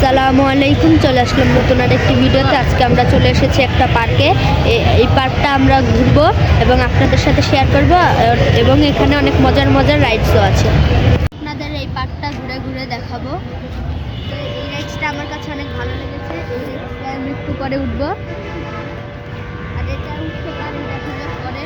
আসসালামু আলাইকুম। চলে আসলাম নতুন আরেকটি ভিডিওতে। আজকে আমরা চলে এসেছি একটা পার্কে। এই পার্কটা আমরা ঘুরবো এবং আপনাদের সাথে শেয়ার করব, এবং এখানে অনেক মজার মজার রাইডসও আছে। আপনাদের এই পার্কটা ঘুরে ঘুরে দেখাবো। তো এই রাইডসটা আমার কাছে অনেক ভালো লেগেছে। এই রাইডসটা আমি একটু পরে উঠবো, আর এটা উঠতে পারি দেখা যাক পরে।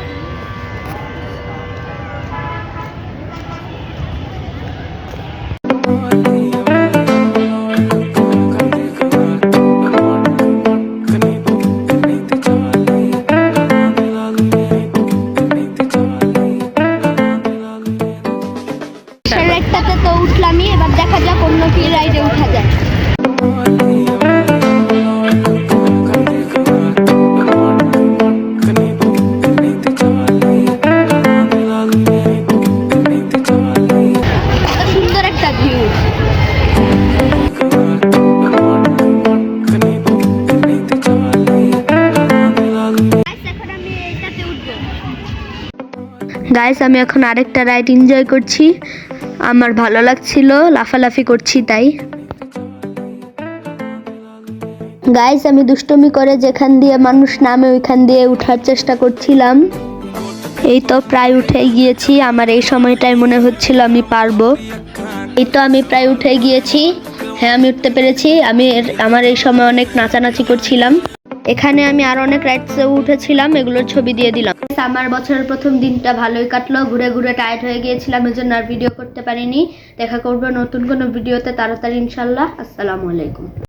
রাইডটাতে তো উঠলামই, এবার দেখা যাক অন্য কি রাইডে উঠা যায়। সুন্দর একটা ভিউ। গাইস, আমি এখন আরেকটা রাইড এনজয় করছি। আমার ভালো লাগছিল, লাফালাফি করছি তাই। গাইস, আমি দুষ্টুমি করে যেখান দিয়ে মানুষ নামে ওইখান দিয়ে উঠার চেষ্টা করছিলাম। এই তো প্রায় উঠে গিয়েছি। আমার এই সময়টাই মনে হচ্ছিল আমি পারবো। এই তো আমি প্রায় উঠে গিয়েছি। হ্যাঁ, আমি উঠতে পেরেছি। আমার এই সময় অনেক নাচানাচি করছিলাম। এখানে আমি আর অনেক রাইডসে উঠেছিলাম, এগুলোর ছবি দিয়ে দিলাম। আমার বছরের প্রথম দিনটা ভালোই কাটলো। ঘুরে ঘুরে টায়ার্ড হয়ে গিয়েছিলাম, এজন্য আর ভিডিও করতে পারিনি। দেখা করবো নতুন কোনো ভিডিওতে তাড়াতাড়ি ইনশাল্লাহ। আসসালামু আলাইকুম।